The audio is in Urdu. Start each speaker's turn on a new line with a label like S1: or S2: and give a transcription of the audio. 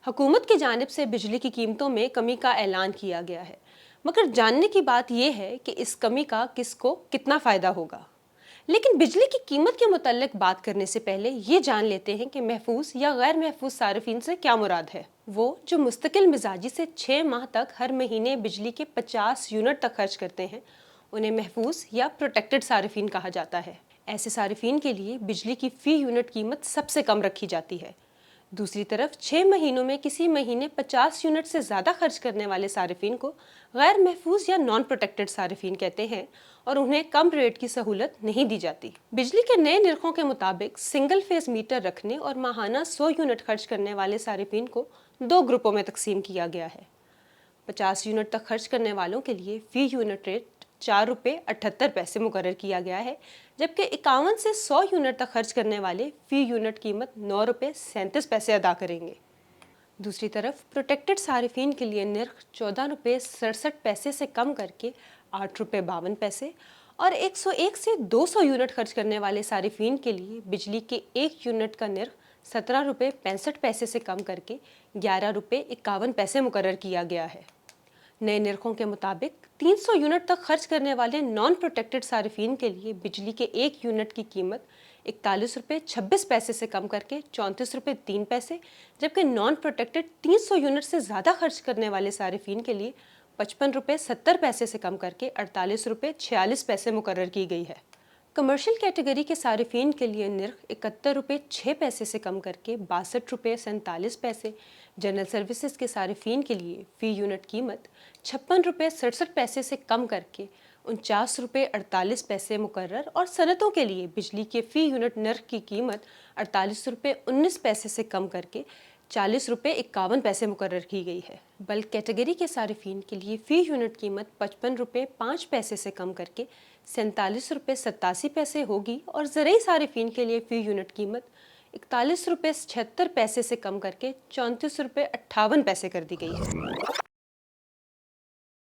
S1: حکومت کی جانب سے بجلی کی قیمتوں میں کمی کا اعلان کیا گیا ہے، مگر جاننے کی بات یہ ہے کہ اس کمی کا کس کو کتنا فائدہ ہوگا۔ لیکن بجلی کی قیمت کے متعلق بات کرنے سے پہلے یہ جان لیتے ہیں کہ محفوظ یا غیر محفوظ صارفین سے کیا مراد ہے۔ وہ جو مستقل مزاجی سے 6 ماہ تک ہر مہینے بجلی کے 50 یونٹ تک خرچ کرتے ہیں، انہیں محفوظ یا پروٹیکٹڈ صارفین کہا جاتا ہے۔ ایسے صارفین کے لیے بجلی کی فی یونٹ قیمت سب سے کم رکھی جاتی ہے۔ دوسری طرف 6 مہینوں میں کسی مہینے 50 یونٹ سے زیادہ خرچ کرنے والے صارفین کو غیر محفوظ یا نان پروٹیکٹڈ صارفین کہتے ہیں اور انہیں کم ریٹ کی سہولت نہیں دی جاتی۔ بجلی کے نئے نرخوں کے مطابق سنگل فیز میٹر رکھنے اور ماہانہ 100 یونٹ خرچ کرنے والے صارفین کو 2 گروپوں میں تقسیم کیا گیا ہے۔ 50 یونٹ تک خرچ کرنے والوں کے لیے فی یونٹ ریٹ 4 روپے 78 پیسے مقرر کیا گیا ہے، جبکہ 51 سے 100 یونٹ تک خرچ کرنے والے فی یونٹ قیمت 9 روپے 37 پیسے ادا کریں گے۔ دوسری طرف پروٹیکٹڈ صارفین کے لیے نرخ 14 روپے 67 پیسے سے کم کر کے 8 روپے 52 پیسے اور 101 سے 200 یونٹ خرچ کرنے والے صارفین کے لیے بجلی کے 1 یونٹ کا نرخ 17 روپے 65 پیسے سے کم کر کے 11 روپے 51 پیسے مقرر کیا گیا ہے۔ نئے نرخوں کے مطابق 300 یونٹ تک خرچ کرنے والے نان پروٹیکٹڈ صارفین کے لیے بجلی کے 1 یونٹ کی قیمت 41 روپے 26 پیسے سے کم کر کے 34 روپے 3 پیسے، جبکہ نان پروٹیکٹڈ 300 یونٹ سے زیادہ خرچ کرنے والے صارفین کے لیے 55 روپے 70 پیسے سے کم کر کے 48 روپے 46 پیسے مقرر کی گئی ہے۔ کمرشل کیٹیگری کے صارفین کے لیے نرخ 71 روپے 6 پیسے سے کم کر کے 62 روپے 47 پیسے، جنرل سروسز کے صارفین کے لیے فی یونٹ قیمت 56 روپے 67 پیسے سے کم کر کے 49 روپے 48 پیسے مقرر اور صنعتوں کے لیے بجلی کے فی یونٹ نرخ کی قیمت 48 روپے 19 پیسے سے کم کر کے 40 روپے 51 پیسے مقرر کی گئی ہے۔ بلک کیٹیگری کے صارفین کے لیے فی یونٹ قیمت 55 روپے 5 پیسے سے کم کر کے 47 روپے 87 پیسے ہوگی اور زرعی صارفین کے لیے فی یونٹ قیمت 41 روپے 76 پیسے سے کم کر کے 34 روپے 58 پیسے کر دی گئی ہے۔